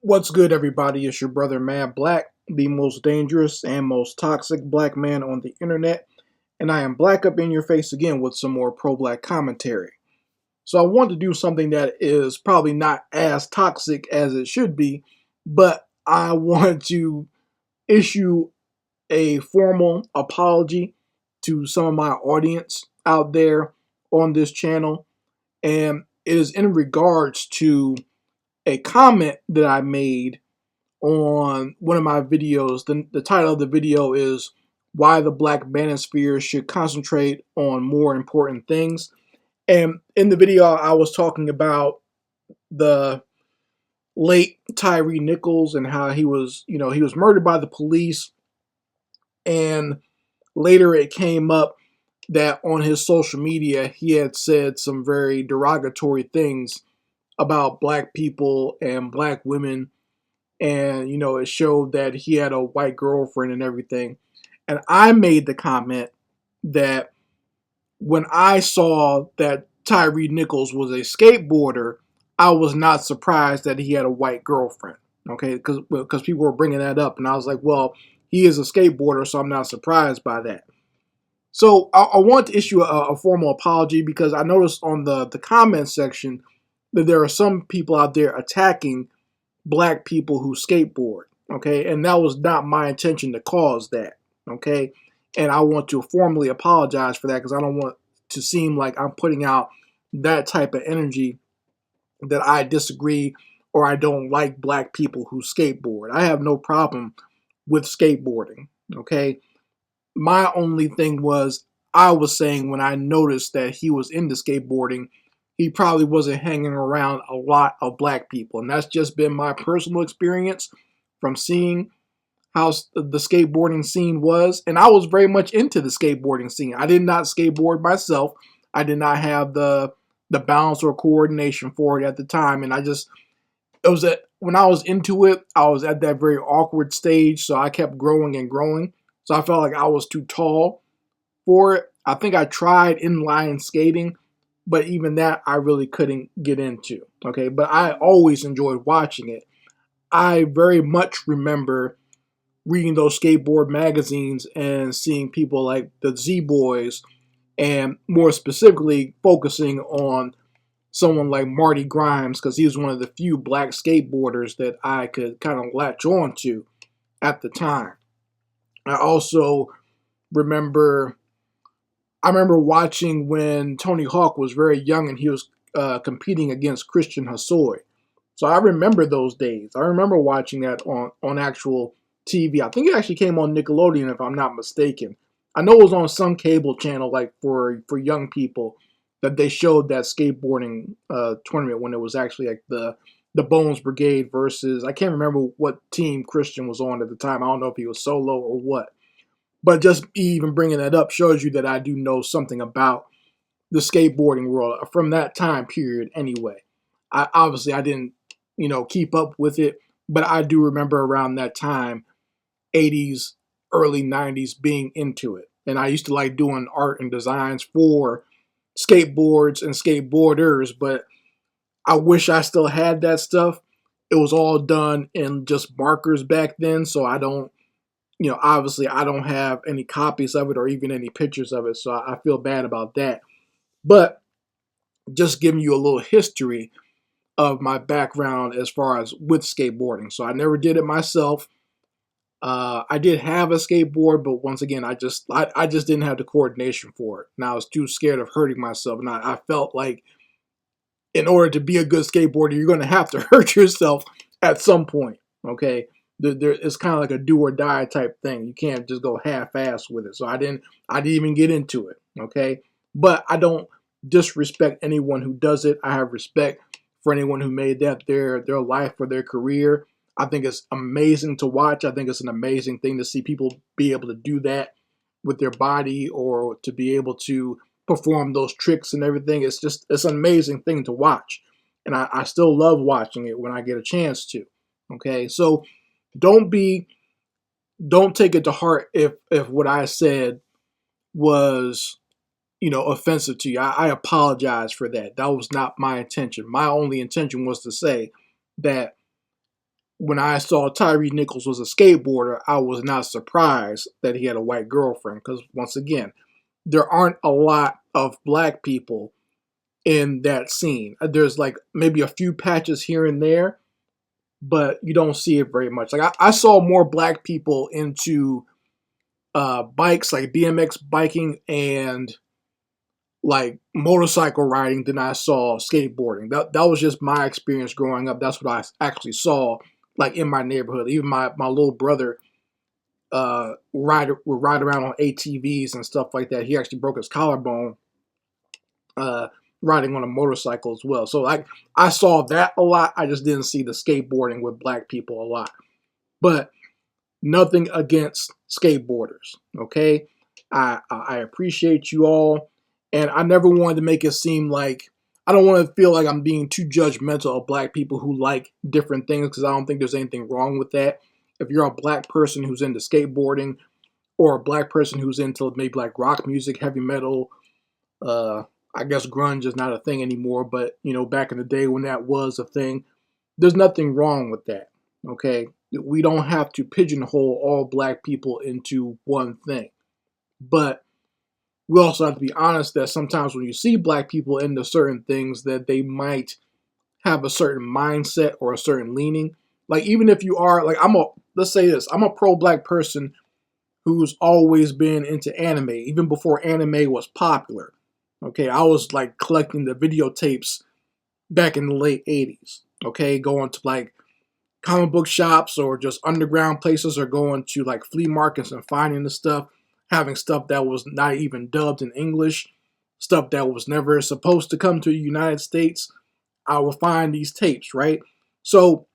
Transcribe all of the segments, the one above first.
What's good, everybody? It's your brother Mad Black, the most dangerous and most toxic black man on the internet, and I am black up in your face again with some more pro-black commentary. So I want to do something that is probably not as toxic as it should be, but I want to issue a formal apology to some of my audience out there on this channel, and it is in regards to a comment that I made on one of my videos. The title of the video is Why the Black Manosphere Should Concentrate on More Important Things. And in the video, I was talking about the late Tyre Nichols and how he was murdered by the police. And later it came up that on his social media, he had said some very derogatory things about black people and black women, and it showed that he had a white girlfriend and everything. And I made the comment that when I saw that Tyre Nichols was a skateboarder, I was not surprised that he had a white girlfriend. Okay, because people were bringing that up, and I was like, well, he is a skateboarder, so I'm not surprised by that. So I want to issue a formal apology, because I noticed on the comment section that there are some people out there attacking black people who skateboard, okay? And that was not my intention to cause that, okay? And I want to formally apologize for that, because I don't want to seem like I'm putting out that type of energy that I disagree or I don't like black people who skateboard. I have no problem with skateboarding, okay? My only thing was, I was saying when I noticed that he was into skateboarding, he probably wasn't hanging around a lot of black people. And that's just been my personal experience from seeing how the skateboarding scene was. And I was very much into the skateboarding scene. I did not skateboard myself. I did not have the balance or coordination for it at the time. And when I was into it, I was at that very awkward stage. So I kept growing and growing. So I felt like I was too tall for it. I think I tried inline skating, but even that I really couldn't get into. Okay, but I always enjoyed watching it. I very much remember reading those skateboard magazines and seeing people like the Z Boys, and more specifically focusing on someone like Marty Grimes, because he was one of the few black skateboarders that I could kind of latch on to at the time. I also remember watching when Tony Hawk was very young and he was competing against Christian Hosoi. So I remember those days. I remember watching that on actual TV. I think it actually came on Nickelodeon, if I'm not mistaken. I know it was on some cable channel, like for young people, that they showed that skateboarding tournament when it was actually like the Bones Brigade versus, I can't remember what team Christian was on at the time. I don't know if he was solo or what. But just even bringing that up shows you that I do know something about the skateboarding world from that time period anyway. I didn't, keep up with it, but I do remember around that time, 80s, early 90s, being into it. And I used to like doing art and designs for skateboards and skateboarders, but I wish I still had that stuff. It was all done in just markers back then, so I don't, obviously I don't have any copies of it or even any pictures of it, so I feel bad about that. But just giving you a little history of my background as far as with skateboarding. So I never did it myself. I did have a skateboard, but once again, I just didn't have the coordination for it. And I was too scared of hurting myself. And I felt like in order to be a good skateboarder, you're going to have to hurt yourself at some point. Okay. It's kind of like a do or die type thing. You can't just go half-ass with it. So I didn't even get into it. Okay. But I don't disrespect anyone who does it. I have respect for anyone who made that their life or their career. I think it's amazing to watch. I think it's an amazing thing to see people be able to do that with their body, or to be able to perform those tricks and everything. It's an amazing thing to watch. And I still love watching it when I get a chance to. Okay. So don't take it to heart if what I said was, offensive to you. I apologize for that. That was not my intention. My only intention was to say that when I saw Tyre Nichols was a skateboarder, I was not surprised that he had a white girlfriend because, once again, there aren't a lot of black people in that scene. There's like maybe a few patches here and there, but you don't see it very much. Like I saw more black people into bikes, like BMX biking and like motorcycle riding, than I saw skateboarding. That was just my experience growing up. That's what I actually saw, like in my neighborhood. Even my little brother would ride around on ATVs and stuff like that. He actually broke his collarbone uh, riding on a motorcycle as well. So like I saw that a lot. I just didn't see the skateboarding with black people a lot. But nothing against skateboarders. Okay, I appreciate you all, and I never wanted to make it seem like I don't want to feel like I'm being too judgmental of black people who like different things, because I don't think there's anything wrong with that. If you're a black person who's into skateboarding, or a black person who's into maybe like rock music, heavy metal, uh, I guess grunge is not a thing anymore, but you know, back in the day when that was a thing, there's nothing wrong with that. Okay, we don't have to pigeonhole all black people into one thing, but we also have to be honest that sometimes when you see black people into certain things, that they might have a certain mindset or a certain leaning. Like even if you are like let's say this, I'm a pro black person who's always been into anime, even before anime was popular. Okay, I was like collecting the videotapes back in the late 80s. Okay, going to like comic book shops or just underground places, or going to like flea markets and finding the stuff, having stuff that was not even dubbed in English, stuff that was never supposed to come to the United States. I would find these tapes, right? So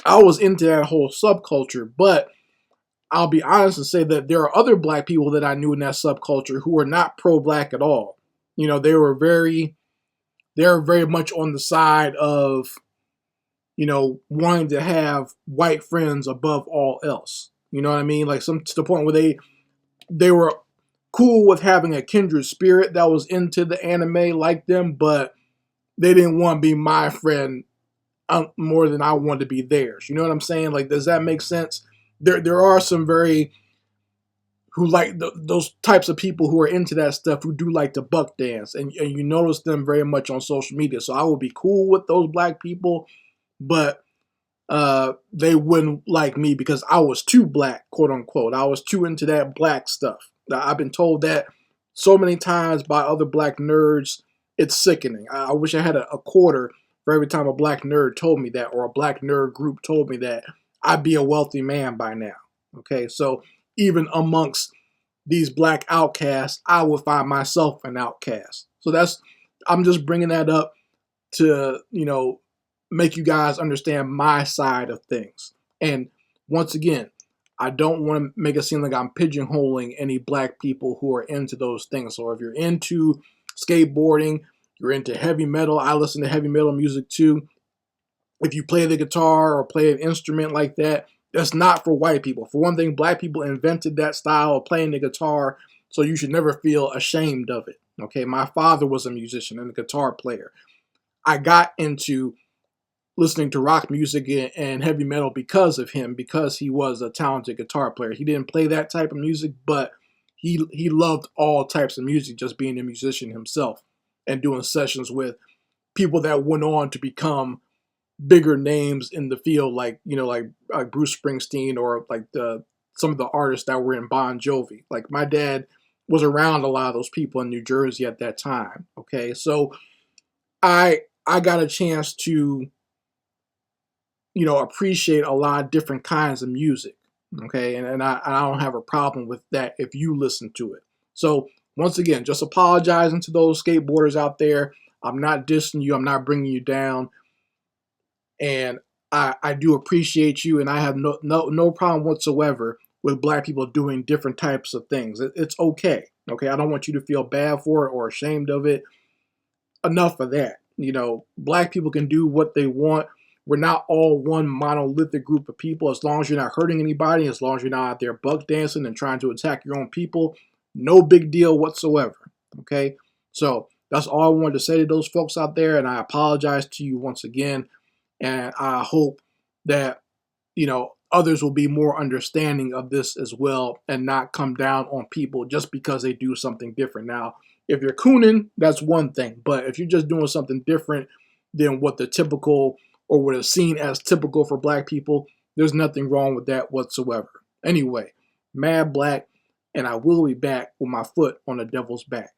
I was into that whole subculture, but I'll be honest and say that there are other black people that I knew in that subculture who were not pro-black at all. You know, they were very much on the side of, you know, wanting to have white friends above all else. You know what I mean? Like some to the point where they were cool with having a kindred spirit that was into the anime like them, but they didn't want to be my friend more than I wanted to be theirs. You know what I'm saying? Like, does that make sense? There are some very who like those types of people who are into that stuff, who do like to buck dance, and you notice them very much on social media. So I would be cool with those black people, but they wouldn't like me because I was too black, quote unquote. I was too into that black stuff. I've been told that so many times by other black nerds. It's sickening. I wish I had a quarter for every time a black nerd told me that, or a black nerd group told me that. I'd be a wealthy man by now. Okay, so even amongst these black outcasts, I would find myself an outcast. So I'm just bringing that up to, you know, make you guys understand my side of things. And once again, I don't want to make it seem like I'm pigeonholing any black people who are into those things. So if you're into skateboarding, you're into heavy metal, I listen to heavy metal music too. If you play the guitar or play an instrument like that, that's not for white people. For one thing, black people invented that style of playing the guitar, so you should never feel ashamed of it. Okay, my father was a musician and a guitar player. I got into listening to rock music and heavy metal because of him, because he was a talented guitar player. He didn't play that type of music, but he loved all types of music, just being a musician himself and doing sessions with people that went on to become bigger names in the field, like, you know, like Bruce Springsteen, or like some of the artists that were in Bon Jovi. Like my dad was around a lot of those people in New Jersey at that time. Okay, so I got a chance to, you know, appreciate a lot of different kinds of music. Okay, and I don't have a problem with that if you listen to it. So once again, just apologizing to those skateboarders out there. I'm not dissing you. I'm not bringing you down. And I do appreciate you, and I have no problem whatsoever with black people doing different types of things. It's okay. Okay, I don't want you to feel bad for it or ashamed of it. Enough of that. You know, black people can do what they want. We're not all one monolithic group of people. As long as you're not hurting anybody, as long as you're not out there buck dancing and trying to attack your own people, no big deal whatsoever. Okay, so that's all I wanted to say to those folks out there, and I apologize to you once again. And I hope that others will be more understanding of this as well and not come down on people just because they do something different. Now, if you're cooning, that's one thing. But if you're just doing something different than what the typical or what is seen as typical for black people, there's nothing wrong with that whatsoever. Anyway, Mad Black, and I will be back with my foot on the devil's back.